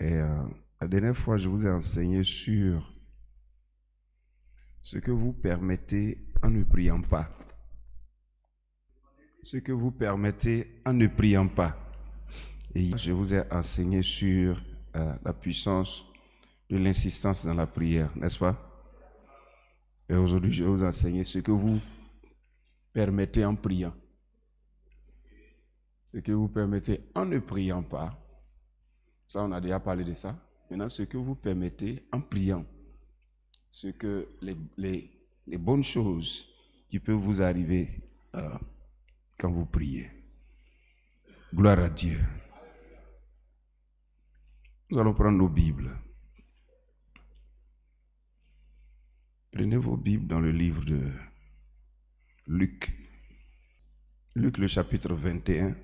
Et la dernière fois, je vous ai enseigné sur ce que vous permettez en ne priant pas. Ce que vous permettez en ne priant pas. Et je vous ai enseigné sur la puissance de l'insistance dans la prière, n'est-ce pas? Et aujourd'hui, je vais vous enseigner ce que vous permettez en priant. Ce que vous permettez en ne priant pas. Ça, on a déjà parlé de ça. Maintenant, ce que vous permettez en priant. Ce que les bonnes choses qui peuvent vous arriver quand vous priez. Gloire à Dieu. Nous allons prendre nos Bibles. Prenez vos Bibles dans le livre de Luc. Luc, le chapitre 21.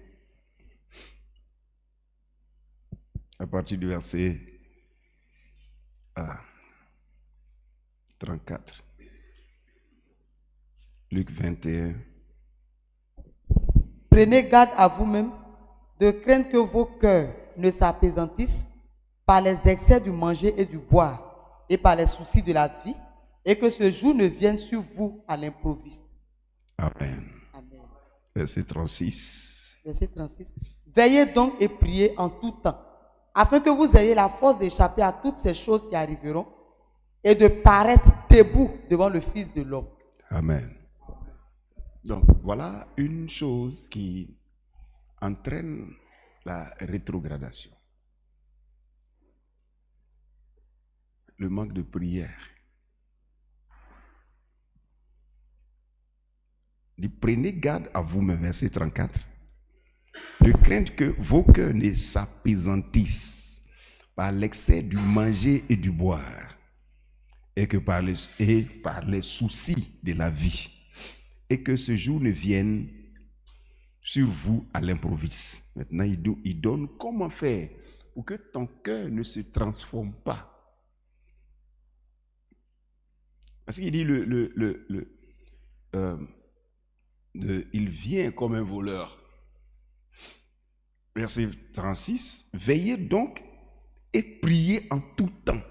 À partir du verset 34. Luc 21. Prenez garde à vous-même de craindre que vos cœurs ne s'apaisantissent par les excès du manger et du boire et par les soucis de la vie, et que ce jour ne vienne sur vous à l'improviste. Amen. Amen. Verset 36. Verset 36. Veillez donc et priez en tout temps, afin que vous ayez la force d'échapper à toutes ces choses qui arriveront et de paraître debout devant le Fils de l'homme. Amen. Donc, voilà une chose qui entraîne la rétrogradation. Le manque de prière. Prenez garde à vous-même, verset 34, de craindre que vos cœurs ne s'apaisantissent par l'excès du manger et du boire, et par les soucis de la vie, et que ce jour ne vienne sur vous à l'improviste. Maintenant, il donne comment faire pour que ton cœur ne se transforme pas. Parce qu'il dit il vient comme un voleur. Verset 36, veillez donc et priez en tout temps,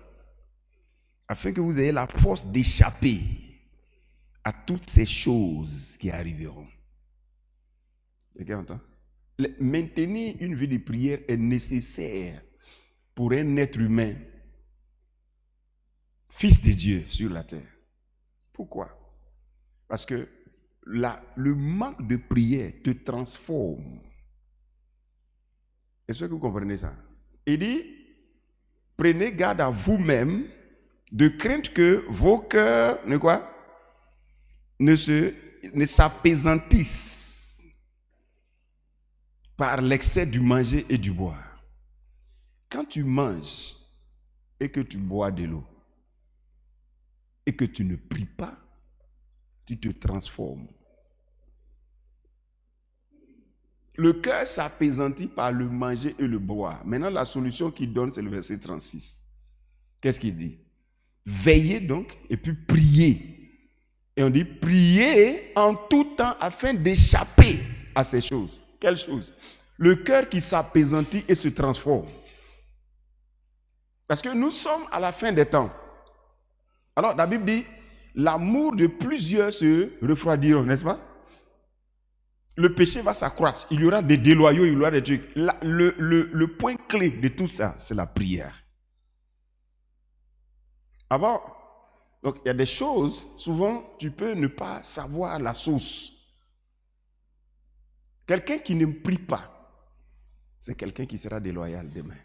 afin que vous ayez la force d'échapper à toutes ces choses qui arriveront. Regarde, maintenir une vie de prière est nécessaire pour un être humain, fils de Dieu sur la terre. Pourquoi? Parce que le manque de prière te transforme. Est-ce que vous comprenez ça? Il dit, prenez garde à vous-même de crainte que vos cœurs ne s'apaisantissent par l'excès du manger et du boire. Quand tu manges et que tu bois de l'eau et que tu ne pries pas, tu te transformes. Le cœur s'apaisantit par le manger et le boire. Maintenant, la solution qu'il donne, c'est le verset 36. Qu'est-ce qu'il dit? Veillez donc et puis priez. Et on dit priez en tout temps afin d'échapper à ces choses. Quelles choses? Le cœur qui s'apaisantit et se transforme. Parce que nous sommes à la fin des temps. Alors, la Bible dit, l'amour de plusieurs se refroidiront, n'est-ce pas? Le péché va s'accroître. Il y aura des déloyaux, il y aura des trucs. Le point clé de tout ça, c'est la prière. Alors, donc il y a des choses, souvent, tu peux ne pas savoir la source. Quelqu'un qui ne prie pas, c'est quelqu'un qui sera déloyal demain.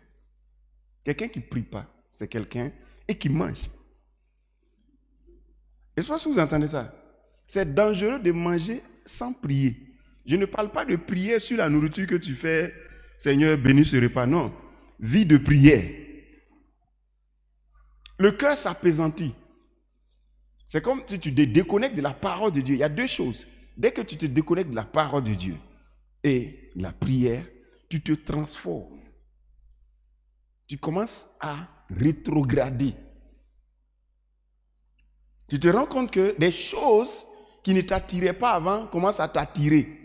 Quelqu'un qui ne prie pas, c'est quelqu'un et qui mange. Est-ce que vous entendez ça? C'est dangereux de manger sans prier. Je ne parle pas de prière sur la nourriture que tu fais, Seigneur, bénis ce repas. Non, vie de prière. Le cœur s'apaisantit. C'est comme si tu te déconnectes de la parole de Dieu. Il y a deux choses. Dès que tu te déconnectes de la parole de Dieu et la prière, tu te transformes. Tu commences à rétrograder. Tu te rends compte que des choses qui ne t'attiraient pas avant commencent à t'attirer.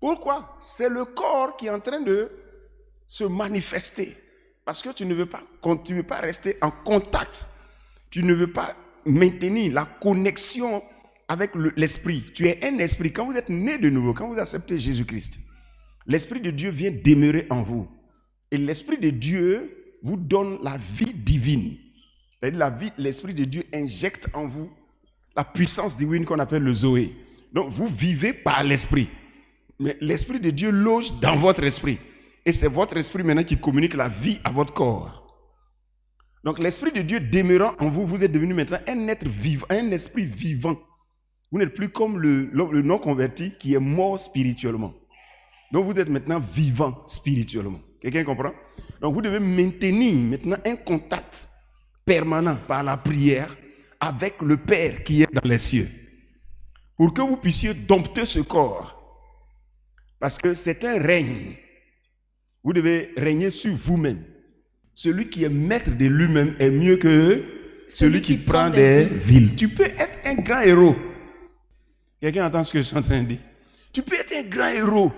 Pourquoi? C'est le corps qui est en train de se manifester. Parce que tu ne veux pas rester en contact. Tu ne veux pas maintenir la connexion avec l'esprit. Tu es un esprit. Quand vous êtes né de nouveau, quand vous acceptez Jésus-Christ, l'esprit de Dieu vient demeurer en vous. Et l'esprit de Dieu vous donne la vie divine. C'est-à-dire l'esprit de Dieu injecte en vous la puissance divine qu'on appelle le Zoé. Donc vous vivez par l'esprit. Mais l'esprit de Dieu loge dans votre esprit. Et c'est votre esprit maintenant qui communique la vie à votre corps. Donc l'esprit de Dieu demeurant en vous, vous êtes devenu maintenant un être vivant, un esprit vivant. Vous n'êtes plus comme le non-converti qui est mort spirituellement. Donc vous êtes maintenant vivant spirituellement. Quelqu'un comprend? Donc vous devez maintenir maintenant un contact permanent par la prière avec le Père qui est dans les cieux. Pour que vous puissiez dompter ce corps. Parce que c'est un règne. Vous devez régner sur vous-même. Celui qui est maître de lui-même est mieux que celui qui prend des villes. Tu peux être un grand héros. Quelqu'un entend ce que je suis en train de dire? Tu peux être un grand héros.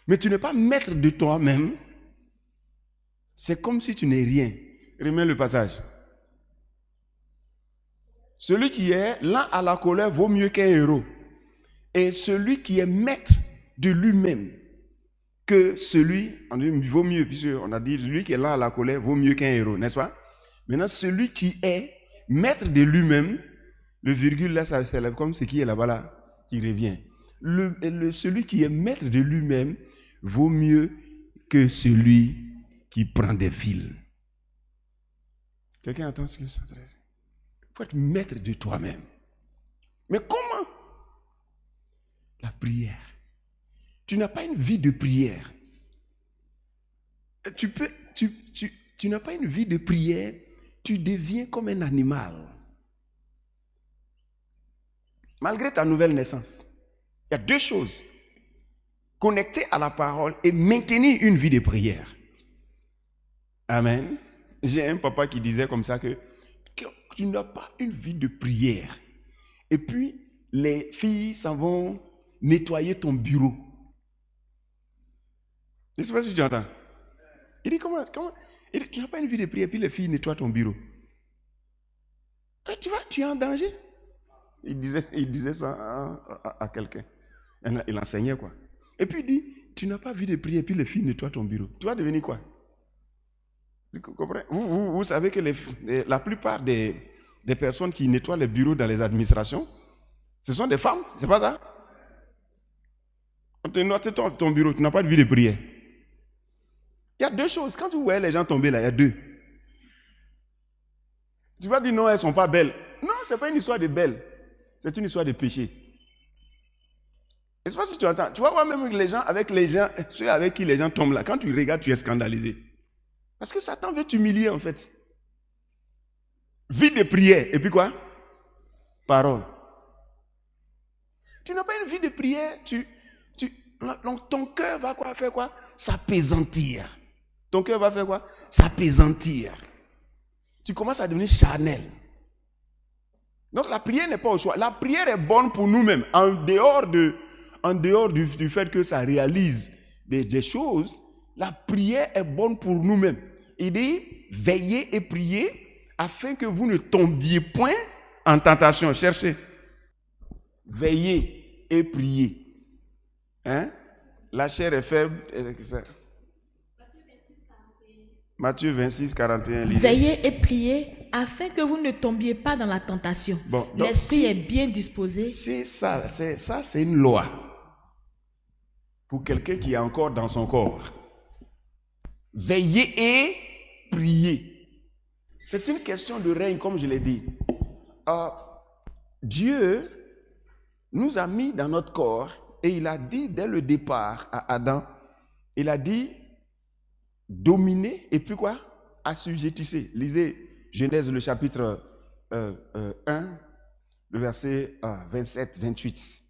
Mais tu n'es pas maître de toi-même. C'est comme si tu n'es rien. Remets le passage. Celui qui est lent à la colère vaut mieux qu'un héros. Et celui qui est maître de lui-même que celui, on dit vaut mieux, puisqu'on a dit celui qui est lent à la colère vaut mieux qu'un héros, n'est-ce pas? Maintenant, celui qui est maître de lui-même, le virgule là, ça s'élève comme ce qui est là-bas là, qui revient. Celui qui est maître de lui-même vaut mieux que celui qui prend des fils. Quelqu'un entend ce que je suis en train de dire? Il faut être maître de toi-même. Mais comment? La prière. Tu n'as pas une vie de prière. Tu n'as pas une vie de prière, tu deviens comme un animal. Malgré ta nouvelle naissance, il y a deux choses. Connecter à la parole et maintenir une vie de prière. Amen. J'ai un papa qui disait comme ça que tu n'as pas une vie de prière. Et puis, les filles s'en vont nettoyer ton bureau. Je ne sais pas si tu entends. Il dit comment il dit, tu n'as pas une vie de prière, puis les filles nettoient ton bureau. Et tu es en danger. Il disait ça à quelqu'un. Il enseignait quoi. Et puis il dit, tu n'as pas vie de prière, puis les filles nettoient ton bureau. Tu vas devenir quoi? Vous comprenez? Vous savez que la plupart des personnes qui nettoient les bureaux dans les administrations, ce sont des femmes, c'est pas ça? On te nettoie ton bureau, tu n'as pas de vie de prière. Il y a deux choses. Quand vous voyez les gens tomber là, il y a deux. Tu vas dire non, elles ne sont pas belles. Non, ce n'est pas une histoire de belles. C'est une histoire de péché. Je ne sais pas si tu entends. Tu vas voir même ceux avec qui les gens tombent là. Quand tu regardes, tu es scandalisé. Parce que Satan veut t'humilier en fait. Vie de prière. Et puis quoi? Parole. Tu n'as pas une vie de prière. Donc ton cœur va faire quoi? S'apaisantir. Ton cœur va faire quoi? S'apaisantir. Tu commences à devenir charnel. Donc la prière n'est pas au choix. La prière est bonne pour nous-mêmes. En dehors du fait que ça réalise des choses, la prière est bonne pour nous-mêmes. Il dit, veillez et priez afin que vous ne tombiez point en tentation. Cherchez. Veillez et priez. Hein? La chair est faible. Matthieu 26, 41. Veillez et priez afin que vous ne tombiez pas dans la tentation. Bon, l'esprit est bien disposé. C'est ça, c'est une loi pour quelqu'un qui est encore dans son corps. Veillez et priez. C'est une question de règne, comme je l'ai dit. Dieu nous a mis dans notre corps et il a dit dès le départ à Adam, il a dit dominez et puis quoi? Assujettissez. Lisez Genèse le chapitre 1, le verset 27-28.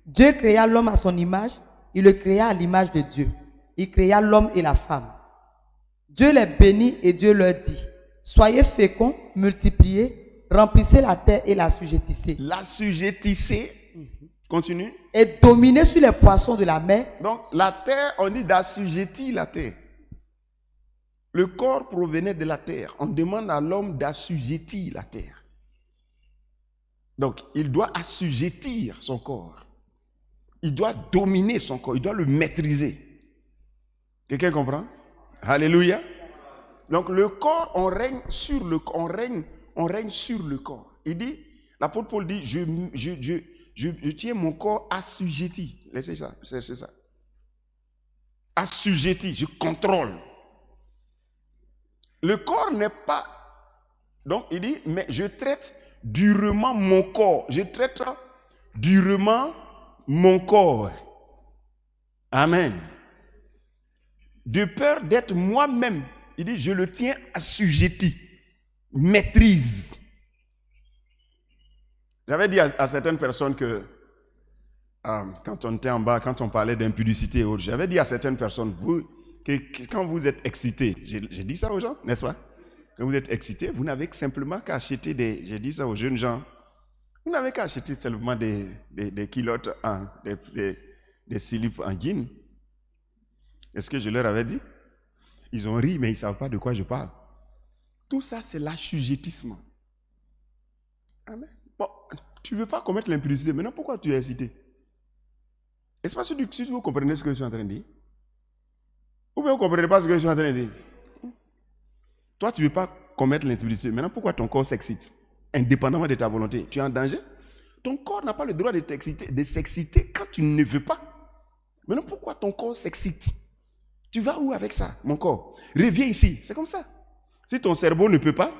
Dieu créa l'homme à son image, il le créa à l'image de Dieu. Il créa l'homme et la femme. Dieu les bénit et Dieu leur dit, soyez féconds, multipliez, remplissez la terre et l'assujettissez. L'assujettissez Continue. Et dominer sur les poissons de la mer. Donc, la terre, on dit d'assujettir la terre. Le corps provenait de la terre. On demande à l'homme d'assujettir la terre. Donc, il doit assujettir son corps. Il doit dominer son corps. Il doit le maîtriser. Quelqu'un comprend? Alléluia. Donc, le corps, on règne sur le corps. On règne sur le corps. Il dit, l'apôtre Paul dit, je tiens mon corps assujetti. Laissez ça, cherchez ça. Assujetti, je contrôle. Le corps n'est pas... Donc, il dit, mais je traite durement mon corps. Je traite durement mon corps. Amen. De peur d'être moi-même, il dit, je le tiens assujetti. Maîtrise. J'avais dit à certaines personnes que, quand on était en bas, quand on parlait d'impudicité et autres, j'avais dit à certaines personnes, que quand vous êtes excité, j'ai dit ça aux gens, n'est-ce pas? Quand vous êtes excité, vous n'avez simplement qu'à acheter j'ai dit ça aux jeunes gens, vous n'avez qu'à acheter seulement des culottes, des slips en jean. Est-ce que je leur avais dit? Ils ont ri, mais ils ne savent pas de quoi je parle. Tout ça, c'est l'assujettissement. Amen. Bon, tu ne veux pas commettre l'impudicité, maintenant pourquoi tu es excité? Est-ce pas si vous comprenez ce que je suis en train de dire? Ou bien vous ne comprenez pas ce que je suis en train de dire? Toi, tu ne veux pas commettre l'impudicité, maintenant pourquoi ton corps s'excite? Indépendamment de ta volonté, tu es en danger? Ton corps n'a pas le droit de s'exciter quand tu ne veux pas. Maintenant pourquoi ton corps s'excite? Tu vas où avec ça, mon corps? Reviens ici, c'est comme ça. Si ton cerveau ne peut pas,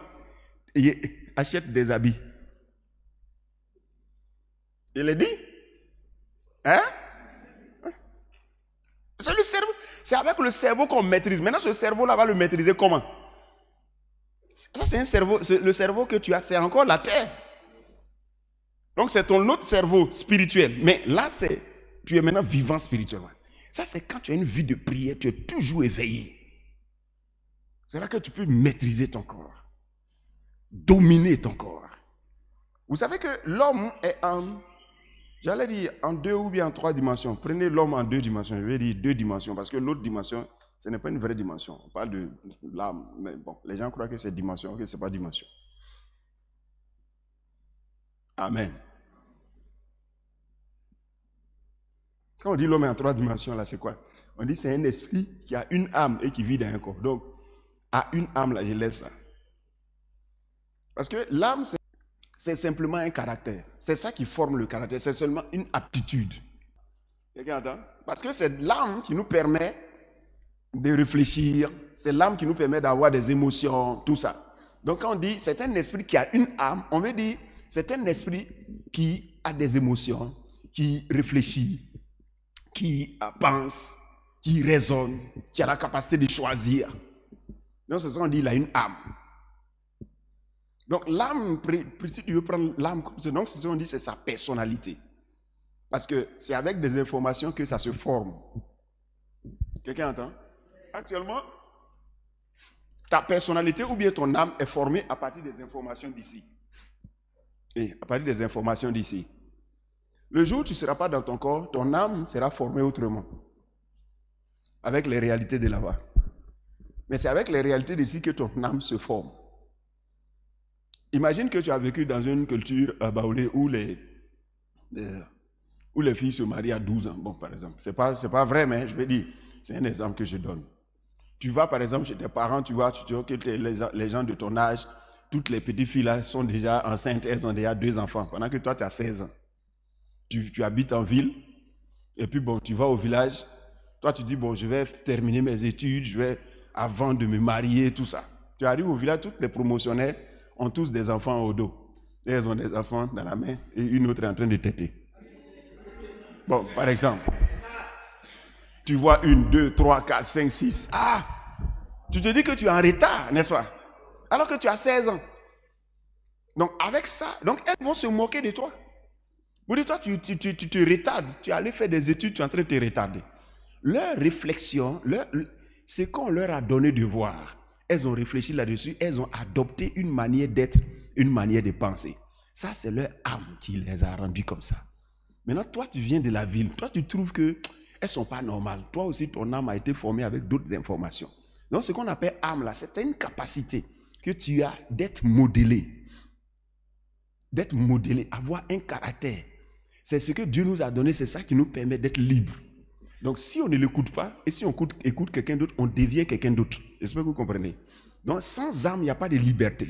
achète des habits. Il est dit? Hein? C'est le cerveau. C'est avec le cerveau qu'on maîtrise. Maintenant, ce cerveau-là va le maîtriser comment? Ça, c'est un cerveau. Le cerveau que tu as, c'est encore la terre. Donc, c'est ton autre cerveau spirituel. Mais là, tu es maintenant vivant spirituellement. Ça, c'est quand tu as une vie de prière, tu es toujours éveillé. C'est là que tu peux maîtriser ton corps. Dominer ton corps. Vous savez que l'homme est j'allais dire en 2 ou bien en 3 dimensions. Prenez l'homme en 2 dimensions. Je vais dire 2 dimensions parce que l'autre dimension, ce n'est pas une vraie dimension. On parle de l'âme, mais bon, les gens croient que c'est dimension, que ce n'est pas dimension. Amen. Quand on dit l'homme est en 3 dimensions, là, c'est quoi? On dit c'est un esprit qui a une âme et qui vit dans un corps. Donc, à une âme, là, je laisse ça. Parce que l'âme, c'est simplement un caractère. C'est ça qui forme le caractère. C'est seulement une aptitude. Quelqu'un entend? Parce que c'est l'âme qui nous permet de réfléchir. C'est l'âme qui nous permet d'avoir des émotions, tout ça. Donc quand on dit c'est un esprit qui a une âme, on veut dire c'est un esprit qui a des émotions, qui réfléchit, qui pense, qui raisonne, qui a la capacité de choisir. Donc c'est ça qu'on dit, il a une âme. Donc l'âme, si tu veux prendre l'âme comme ça, donc c'est ça qu'on dit, c'est sa personnalité. Parce que c'est avec des informations que ça se forme. Quelqu'un entend? Actuellement, ta personnalité ou bien ton âme est formée à partir des informations d'ici. Et à partir des informations d'ici. Le jour où tu ne seras pas dans ton corps, ton âme sera formée autrement. Avec les réalités de là-bas. Mais c'est avec les réalités d'ici que ton âme se forme. Imagine que tu as vécu dans une culture baoulée où les filles se marient à 12 ans, bon, par exemple. C'est pas vrai, mais je vais dire, c'est un exemple que je donne. Tu vas, par exemple, chez tes parents, tu vois que les gens de ton âge, toutes les petites filles là sont déjà enceintes, elles ont déjà 2 enfants, pendant que toi, tu as 16 ans. Tu habites en ville, et puis bon, tu vas au village, toi, tu dis, bon, je vais terminer mes études, avant de me marier, tout ça. Tu arrives au village, toutes les promotionnaires ont tous des enfants au dos. Et elles ont des enfants dans la main et une autre est en train de téter. Bon, par exemple, tu vois 1, 2, 3, 4, 5, 6. Ah! Tu te dis que tu es en retard, n'est-ce pas? Alors que tu as 16 ans. Donc, avec ça, donc elles vont se moquer de toi. Vous dites, toi, tu te retardes. Tu es allé faire des études, tu es en train de te retarder. Leur réflexion, ce qu'on leur a donné de voir, elles ont réfléchi là-dessus, elles ont adopté une manière d'être, une manière de penser. Ça, c'est leur âme qui les a rendus comme ça. Maintenant, toi, tu viens de la ville. Toi, tu trouves qu'elles ne sont pas normales. Toi aussi, ton âme a été formée avec d'autres informations. Donc, ce qu'on appelle âme, là, c'est une capacité que tu as d'être modélé. D'être modélé, avoir un caractère. C'est ce que Dieu nous a donné, c'est ça qui nous permet d'être libres. Donc, si on ne l'écoute pas, et si on écoute quelqu'un d'autre, on devient quelqu'un d'autre. J'espère que vous comprenez. Donc, sans âme, il n'y a pas de liberté.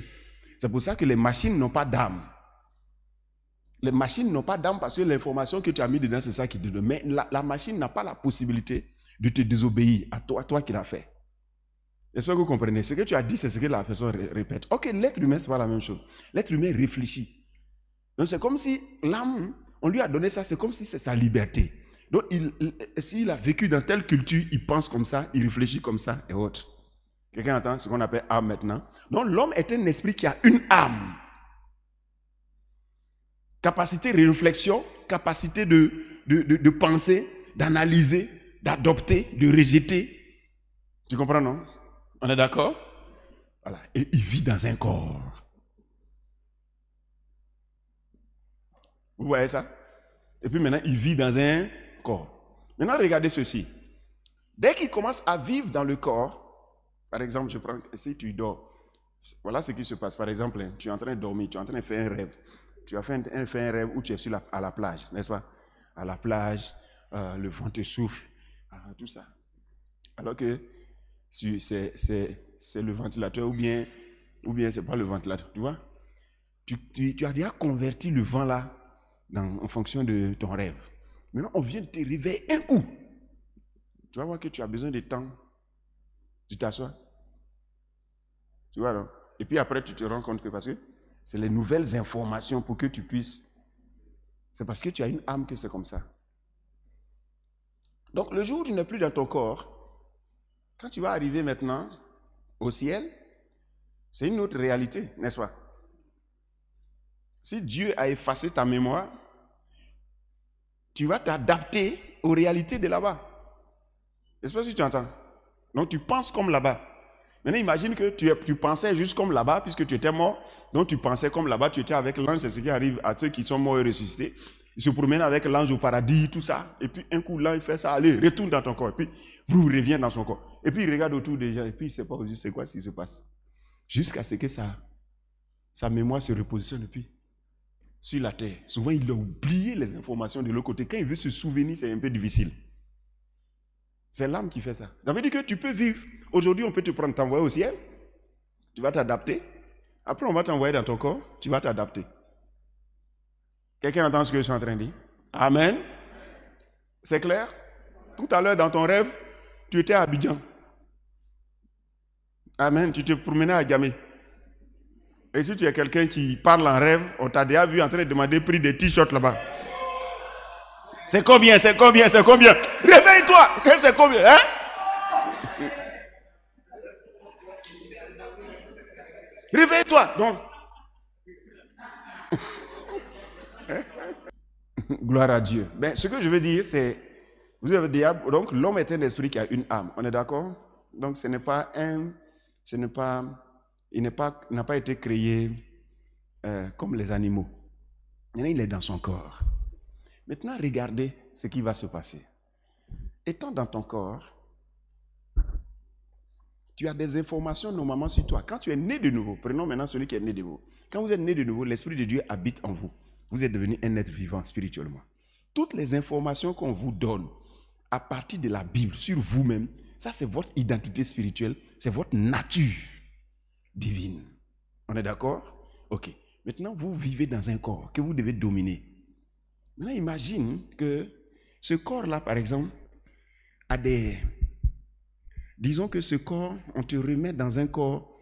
C'est pour ça que les machines n'ont pas d'âme. Les machines n'ont pas d'âme parce que l'information que tu as mis dedans, c'est ça qui te donne. Mais la machine n'a pas la possibilité de te désobéir à toi qui l'as fait. J'espère que vous comprenez. Ce que tu as dit, c'est ce que la personne répète. Ok, l'être humain, ce n'est pas la même chose. L'être humain réfléchit. Donc, c'est comme si l'âme, on lui a donné ça, c'est comme si c'est sa liberté. Donc, s'il a vécu dans telle culture, il pense comme ça, il réfléchit comme ça et autres. Quelqu'un entend ce qu'on appelle âme maintenant? Donc, l'homme est un esprit qui a une âme. Capacité de réflexion, capacité de penser, d'analyser, d'adopter, de rejeter. Tu comprends, non? On est d'accord? Voilà. Et il vit dans un corps. Vous voyez ça? Et puis maintenant, il vit dans un corps. Maintenant, regardez ceci. Dès qu'il commence à vivre dans le corps, par exemple, je prends, si tu dors, voilà ce qui se passe. Par exemple, tu es en train de dormir, tu es en train de faire un rêve. Tu as fait un rêve où tu es à la plage, n'est-ce pas? À la plage, le vent te souffle, tout ça. Alors que c'est le ventilateur ou bien ce n'est pas le ventilateur, tu vois? Tu as déjà converti le vent là en fonction de ton rêve. Maintenant, on vient de te réveiller un coup. Tu vas voir que tu as besoin de temps. Tu t'assois. Tu vois, non? Et puis après, tu te rends compte que parce que c'est les nouvelles informations pour que tu puisses. C'est parce que tu as une âme que c'est comme ça. Donc, le jour où tu n'es plus dans ton corps, quand tu vas arriver maintenant au ciel, c'est une autre réalité, n'est-ce pas? Si Dieu a effacé ta mémoire, tu vas t'adapter aux réalités de là-bas. J'espère que tu entends. Donc, tu penses comme là-bas. Maintenant, imagine que tu pensais juste comme là-bas, puisque tu étais mort. Donc, tu pensais comme là-bas, tu étais avec l'ange. C'est ce qui arrive à ceux qui sont morts et ressuscités. Ils se promènent avec l'ange au paradis, tout ça. Et puis, un coup, l'ange il fait ça. Allez, retourne dans ton corps. Et puis, vous revient dans son corps. Et puis, il regarde autour des gens. Et puis, il ne sait pas c'est quoi ce qui se passe. Jusqu'à ce que sa mémoire se repositionne. Et puis, sur la terre. Souvent, il a oublié les informations de l'autre côté. Quand il veut se souvenir, c'est un peu difficile. C'est l'âme qui fait ça. Ça veut dire que tu peux vivre. Aujourd'hui, on peut te prendre, t'envoyer au ciel. Tu vas t'adapter. Après, on va t'envoyer dans ton corps. Tu vas t'adapter. Quelqu'un entend ce que je suis en train de dire? Amen. C'est clair? Tout à l'heure, dans ton rêve, tu étais à Abidjan. Amen. Tu te promenais à Djamé. Et si tu es quelqu'un qui parle en rêve, on t'a déjà vu en train de demander prix des t-shirts là-bas. C'est combien? C'est combien? C'est combien? Réveille-toi! C'est combien? Hein? Réveille-toi! Donc. Gloire à Dieu. Ben, ce que je veux dire, c'est, vous avez dit, donc l'homme est un esprit qui a une âme. On est d'accord? Donc il n'a pas été créé comme les animaux. Il est dans son corps. Maintenant, regardez ce qui va se passer. Étant dans ton corps, tu as des informations normalement sur toi. Quand tu es né de nouveau, prenons maintenant celui qui est né de nouveau. Quand vous êtes né de nouveau, l'Esprit de Dieu habite en vous. Vous êtes devenu un être vivant spirituellement. Toutes les informations qu'on vous donne à partir de la Bible sur vous-même, ça c'est votre identité spirituelle, c'est votre nature divine. On est d'accord? Ok. Maintenant, vous vivez dans un corps que vous devez dominer. Maintenant, imagine que ce corps-là, par exemple, a des... Disons que ce corps, on te remet dans un corps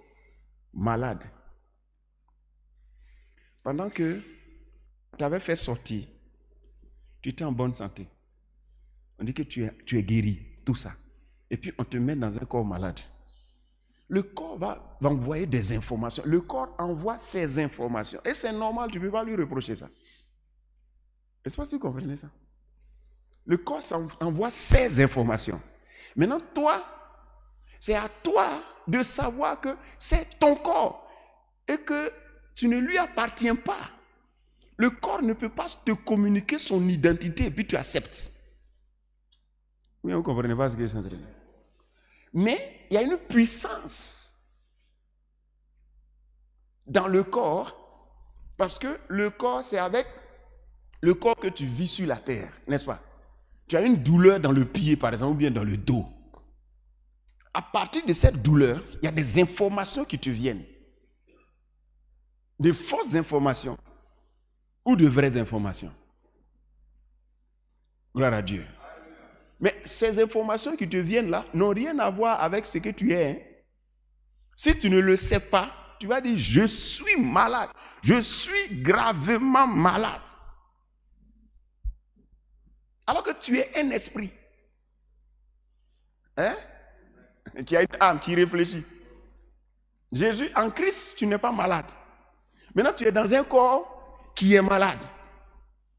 malade. Pendant que tu avais fait sortir, tu étais en bonne santé. On dit que tu es guéri, tout ça. Et puis on te met dans un corps malade. Le corps va envoyer des informations. Le corps envoie ses informations. Et c'est normal, tu ne peux pas lui reprocher ça. Est-ce que vous comprenez ça? Le corps envoie ses informations. Maintenant, toi, c'est à toi de savoir que c'est ton corps et que tu ne lui appartiens pas. Le corps ne peut pas te communiquer son identité et puis tu acceptes. Oui, vous ne comprenez pas ce que je suis en train de dire. Mais il y a une puissance dans le corps, parce que le corps, c'est avec le corps que tu vis sur la terre, n'est-ce pas? Tu as une douleur dans le pied, par exemple, ou bien dans le dos. À partir de cette douleur, il y a des informations qui te viennent. De fausses informations ou de vraies informations. Gloire à Dieu. Mais ces informations qui te viennent là n'ont rien à voir avec ce que tu es. Hein. Si tu ne le sais pas, tu vas dire, je suis malade. Je suis gravement malade. Alors que tu es un esprit. Hein? Qui a une âme, qui réfléchit. Jésus, en Christ, tu n'es pas malade. Maintenant, tu es dans un corps qui est malade.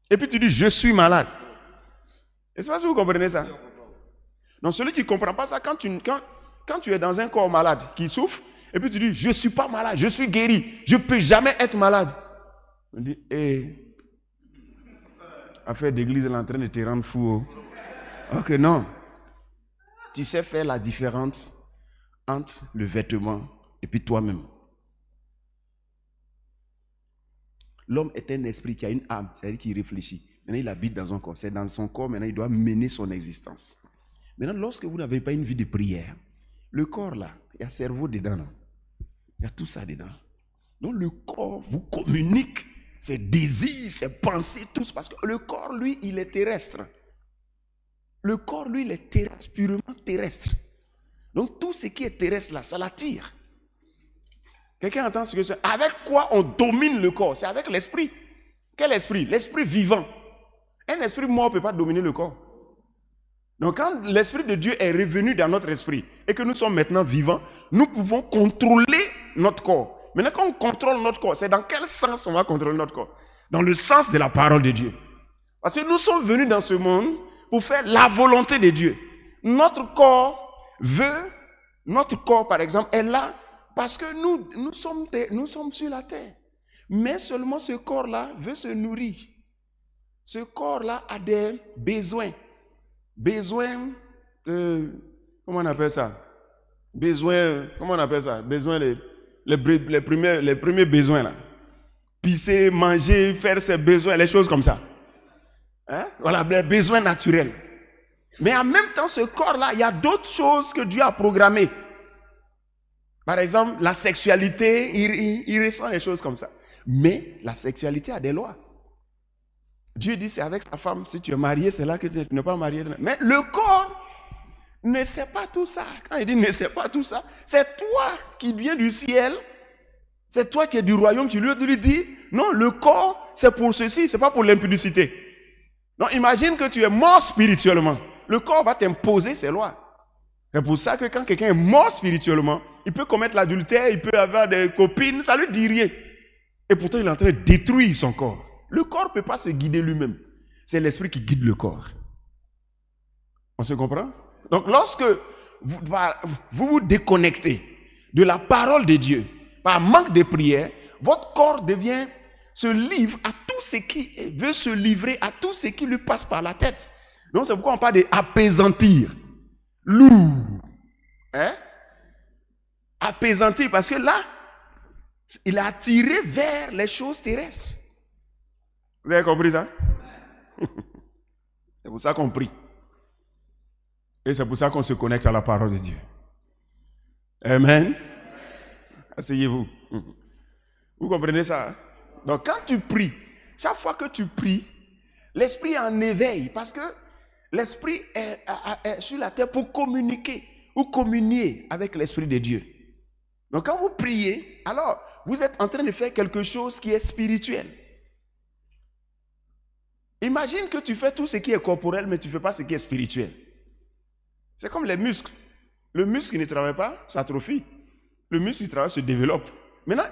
Et puis tu dis, je suis malade. Est-ce que vous comprenez ça? Donc, celui qui ne comprend pas ça, quand tu es dans un corps malade, qui souffre, et puis tu dis, je ne suis pas malade, je suis guéri, je ne peux jamais être malade. On dit, affaire d'église, elle est en train de te rendre fou. Ok, non. Tu sais faire la différence entre le vêtement et puis toi-même. L'homme est un esprit qui a une âme, c'est-à-dire qui réfléchit. Maintenant, il habite dans un corps. C'est dans son corps, maintenant, il doit mener son existence. Maintenant, lorsque vous n'avez pas une vie de prière, le corps là, il y a le cerveau dedans. Là. Il y a tout ça dedans. Donc, le corps vous communique ses désirs, ses pensées, tout ça. Parce que le corps, lui, il est terrestre. Le corps, lui, il est terrestre, purement terrestre. Donc, tout ce qui est terrestre là, ça l'attire. Quelqu'un entend ce que c'est? Avec quoi on domine le corps? C'est avec l'esprit. Quel esprit? L'esprit vivant. Un esprit mort ne peut pas dominer le corps. Donc quand l'esprit de Dieu est revenu dans notre esprit et que nous sommes maintenant vivants, nous pouvons contrôler notre corps. Maintenant quand on contrôle notre corps, c'est dans quel sens on va contrôler notre corps? Dans le sens de la parole de Dieu. Parce que nous sommes venus dans ce monde pour faire la volonté de Dieu. Notre corps par exemple, est là parce que nous sommes sur la terre. Mais seulement ce corps-là veut se nourrir. Ce corps-là a des besoins. Besoins, comment on appelle ça? Besoins, comment on appelle ça? Besoins, les premiers besoins là. Pisser, manger, faire ses besoins, les choses comme ça. Hein? Voilà, les besoins naturels. Mais en même temps, ce corps-là, il y a d'autres choses que Dieu a programmées. Par exemple, la sexualité, il ressent les choses comme ça. Mais la sexualité a des lois. Dieu dit, c'est avec sa femme, si tu es marié, c'est là que tu n'es pas marié. Mais le corps ne sait pas tout ça. Quand il dit ne sait pas tout ça, c'est toi qui viens du ciel, c'est toi qui es du royaume, tu lui dis, non, le corps, c'est pour ceci, c'est pas pour l'impudicité. Donc imagine que tu es mort spirituellement. Le corps va t'imposer ses lois. C'est pour ça que quand quelqu'un est mort spirituellement, il peut commettre l'adultère, il peut avoir des copines, ça ne lui dit rien. Et pourtant, il est en train de détruire son corps. Le corps ne peut pas se guider lui-même. C'est l'esprit qui guide le corps. On se comprend? Donc, lorsque vous vous déconnectez de la parole de Dieu, par manque de prière, votre corps se livre à tout ce qui veut se livrer, à tout ce qui lui passe par la tête. Donc, c'est pourquoi on parle d'apaisantir. Lourd. Hein? Apaisantir, parce que là, il est attiré vers les choses terrestres. Vous avez compris ça? C'est pour ça qu'on prie. Et c'est pour ça qu'on se connecte à la parole de Dieu. Amen. Asseyez-vous. Vous comprenez ça? Donc quand tu pries, chaque fois que tu pries, l'esprit est en éveil parce que l'esprit est sur la terre pour communiquer ou communier avec l'esprit de Dieu. Donc quand vous priez, alors vous êtes en train de faire quelque chose qui est spirituel. Imagine que tu fais tout ce qui est corporel, mais tu ne fais pas ce qui est spirituel. C'est comme les muscles. Le muscle qui ne travaille pas s'atrophie. Le muscle qui travaille se développe. Maintenant,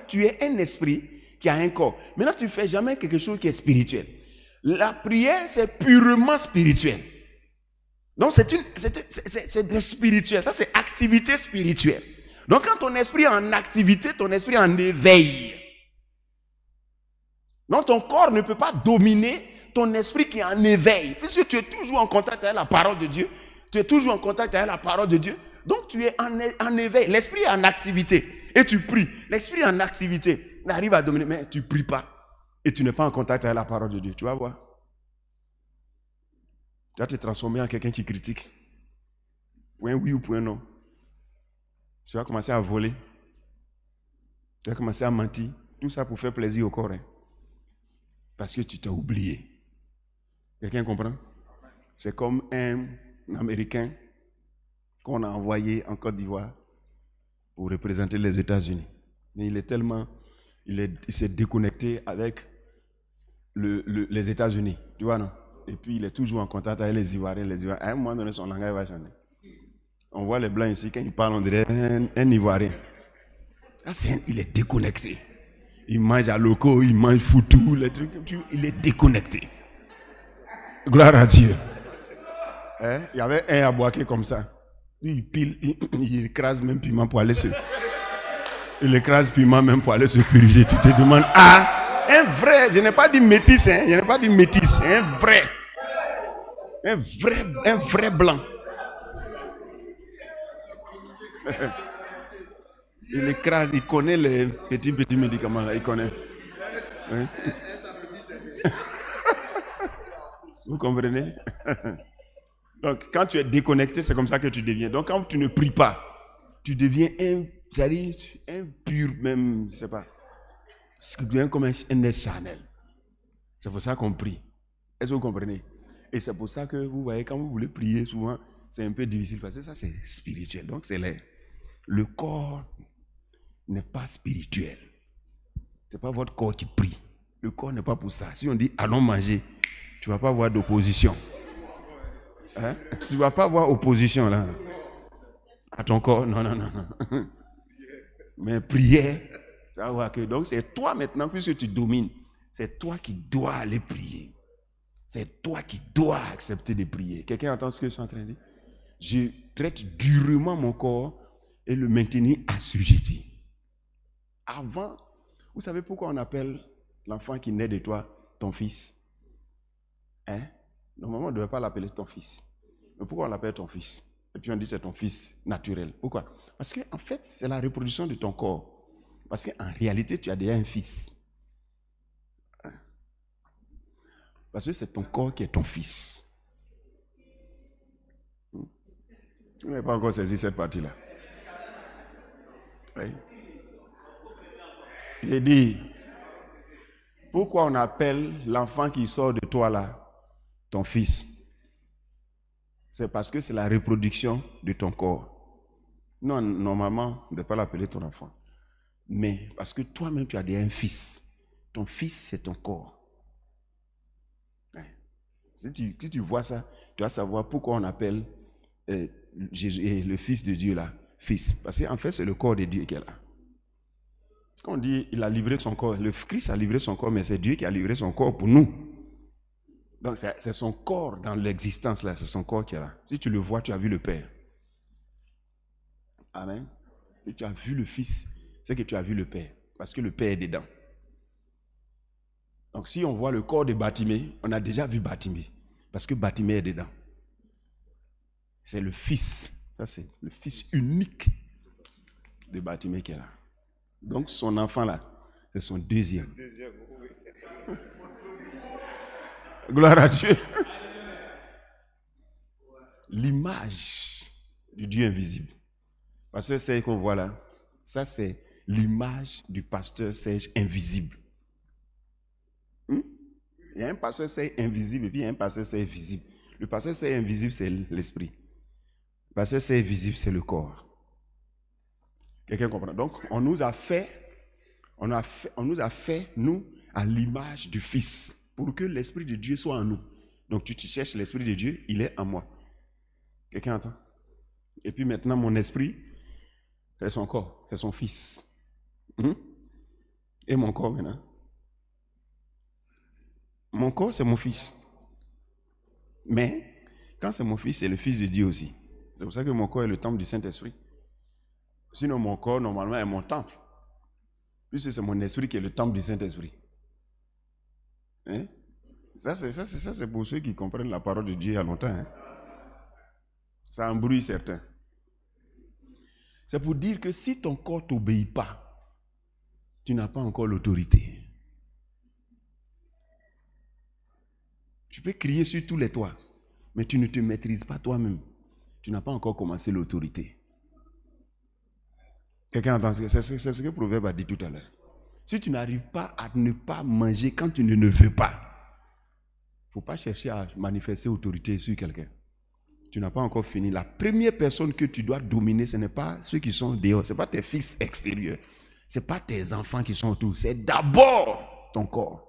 tu es un esprit qui a un corps. Maintenant, tu ne fais jamais quelque chose qui est spirituel. La prière, c'est purement spirituel. Donc, c'est spirituel. Ça, c'est activité spirituelle. Donc, quand ton esprit est en activité, ton esprit est en éveil. Non, ton corps ne peut pas dominer ton esprit qui est en éveil. Puisque tu es toujours en contact avec la parole de Dieu. Tu es toujours en contact avec la parole de Dieu. Donc tu es en éveil. L'esprit est en activité. Et tu pries. L'esprit est en activité. Il arrive à dominer. Mais tu ne pries pas. Et tu n'es pas en contact avec la parole de Dieu. Tu vas voir. Tu vas te transformer en quelqu'un qui critique. Point oui ou point non. Tu vas commencer à voler. Tu vas commencer à mentir. Tout ça pour faire plaisir au corps. Hein. Parce que tu t'as oublié. Quelqu'un comprend? C'est comme un Américain qu'on a envoyé en Côte d'Ivoire pour représenter les États-Unis. Mais il est tellement... Il s'est déconnecté avec les États-Unis. Tu vois, non? Et puis il est toujours en contact avec les Ivoiriens. À un moment donné, son langage va changer. On voit les Blancs ici, quand ils parlent, on dirait un Ivoirien. Ah, il est déconnecté. Il mange à loco, il mange foutou, les trucs. Il est déconnecté. Gloire à Dieu. Hein? Il y avait un à Boaké comme ça. Il pile, il écrase même piment pour aller se... Il écrase piment même pour aller se purifier. Tu te demandes, ah, un vrai, je n'ai pas dit métis, hein, je n'ai pas dit métis, un vrai blanc. Il écrase, il connaît les petits médicaments là, il connaît. Hein? Vous comprenez? Donc, quand tu es déconnecté, c'est comme ça que tu deviens. Donc, quand tu ne pries pas, tu deviens impur même, je ne sais pas. Tu deviens comme un être charnel. C'est pour ça qu'on prie. Est-ce que vous comprenez? Et c'est pour ça que vous voyez, quand vous voulez prier, souvent, c'est un peu difficile parce que ça, c'est spirituel. Donc, c'est le corps n'est pas spirituel. Ce n'est pas votre corps qui prie. Le corps n'est pas pour ça. Si on dit allons manger, tu ne vas pas avoir d'opposition. Hein? Tu ne vas pas avoir opposition là. À ton corps, non. Mais prière, tu vas voir que donc c'est toi maintenant, puisque tu domines, c'est toi qui dois aller prier. C'est toi qui dois accepter de prier. Quelqu'un entend ce que je suis en train de dire? Je traite durement mon corps et le maintenir assujetti. Avant, vous savez pourquoi on appelle l'enfant qui naît de toi ton fils? Hein? Normalement, on ne devait pas l'appeler ton fils. Mais pourquoi on l'appelle ton fils? Et puis on dit que c'est ton fils naturel. Pourquoi? Parce qu'en fait, c'est la reproduction de ton corps. Parce qu'en réalité, tu as déjà un fils. Hein? Parce que c'est ton corps qui est ton fils. Tu n'as pas encore saisi cette partie-là. Oui. J'ai dit, pourquoi on appelle l'enfant qui sort de toi là ton fils? C'est parce que c'est la reproduction de ton corps. Non, normalement, on ne doit pas l'appeler ton enfant. Mais parce que toi-même, tu as déjà un fils. Ton fils, c'est ton corps. Si tu vois ça, tu vas savoir pourquoi on appelle Jésus, le Fils de Dieu là, fils. Parce qu'en fait, c'est le corps de Dieu qui est là. Quand on dit il a livré son corps, le Christ a livré son corps, mais c'est Dieu qui a livré son corps pour nous. Donc c'est son corps dans l'existence là, c'est son corps qui est là. Si tu le vois, tu as vu le Père. Amen. Et tu as vu le Fils, c'est que tu as vu le Père. Parce que le Père est dedans. Donc si on voit le corps de Bartimée, on a déjà vu Bartimée. Parce que Bartimée est dedans. C'est le Fils. Ça c'est le Fils unique de Bartimée qui est là. Donc son enfant là, c'est son deuxième. Gloire à Dieu. L'image du Dieu invisible. Parce que c'est qu'on voit là, ça c'est l'image du pasteur Serge invisible. Il y a un pasteur Serge invisible et puis il y a un pasteur Serge visible. Le pasteur Serge invisible, c'est l'esprit. Le pasteur Serge visible, c'est le corps. Quelqu'un comprend? Donc, on nous a fait, nous, à l'image du Fils, pour que l'Esprit de Dieu soit en nous. Donc, tu cherches l'Esprit de Dieu, il est en moi. Quelqu'un entend? Et puis maintenant, mon esprit, c'est son corps, c'est son Fils. Et mon corps maintenant? Mon corps, c'est mon Fils. Mais, quand c'est mon Fils, c'est le Fils de Dieu aussi. C'est pour ça que mon corps est le temple du Saint-Esprit. Sinon, mon corps, normalement, est mon temple. Puisque c'est mon esprit qui est le temple du Saint-Esprit. Hein? Ça, c'est pour ceux qui comprennent la parole de Dieu il y a longtemps. Hein? Ça embrouille certains. C'est pour dire que si ton corps ne t'obéit pas, tu n'as pas encore l'autorité. Tu peux crier sur tous les toits, mais tu ne te maîtrises pas toi-même. Tu n'as pas encore commencé l'autorité. Quelqu'un entend ce que c'est ce que Proverbe a dit tout à l'heure. Si tu n'arrives pas à ne pas manger quand tu ne veux pas, il ne faut pas chercher à manifester autorité sur quelqu'un. Tu n'as pas encore fini. La première personne que tu dois dominer, ce n'est pas ceux qui sont dehors, ce n'est pas tes fils extérieurs, ce n'est pas tes enfants qui sont autour, c'est d'abord ton corps.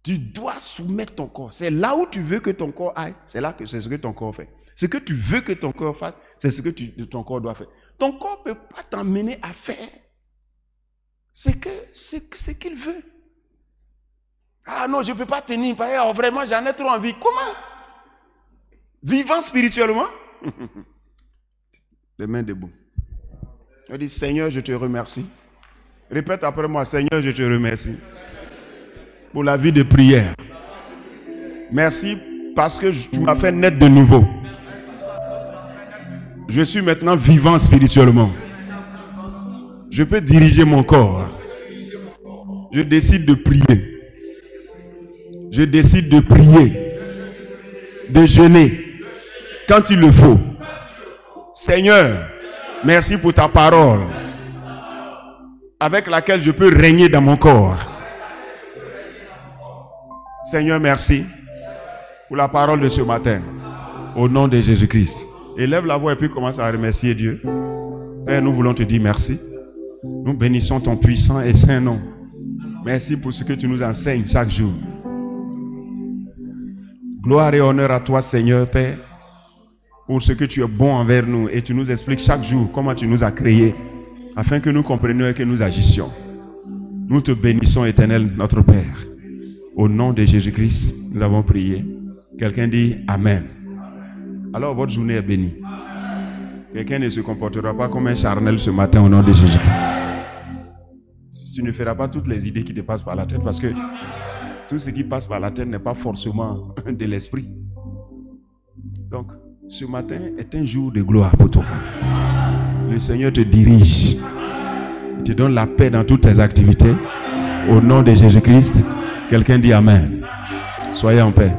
Tu dois soumettre ton corps. C'est là où tu veux que ton corps aille, c'est là que c'est ce que ton corps fait. Ce que tu veux que ton corps fasse, c'est ce que ton corps doit faire. Ton corps ne peut pas t'emmener à faire ce qu'il veut. Ah non, je ne peux pas tenir. Vraiment, j'en ai trop envie. Comment? Vivant spirituellement? Les mains debout. Je dis, Seigneur, je te remercie. Répète après moi, Seigneur, je te remercie pour la vie de prière. Merci parce que tu m'as fait naître de nouveau. Je suis maintenant vivant spirituellement. Je peux diriger mon corps. Je décide de prier. Je décide de prier, de jeûner quand il le faut. Seigneur, merci pour ta parole avec laquelle je peux régner dans mon corps. Seigneur, merci pour la parole de ce matin. Au nom de Jésus-Christ. Élève la voix et puis commence à remercier Dieu. Père, nous voulons te dire merci. Nous bénissons ton puissant et saint nom. Merci pour ce que tu nous enseignes chaque jour. Gloire et honneur à toi, Seigneur, Père, pour ce que tu es bon envers nous et tu nous expliques chaque jour comment tu nous as créés afin que nous comprenions et que nous agissions. Nous te bénissons, Éternel, notre Père. Au nom de Jésus-Christ, nous avons prié. Quelqu'un dit Amen. Alors votre journée est bénie. Quelqu'un ne se comportera pas comme un charnel ce matin au nom de Jésus-Christ. Tu ne feras pas toutes les idées qui te passent par la tête parce que tout ce qui passe par la tête n'est pas forcément de l'esprit. Donc, ce matin est un jour de gloire pour toi. Le Seigneur te dirige. Il te donne la paix dans toutes tes activités. Au nom de Jésus-Christ, quelqu'un dit Amen. Soyez en paix.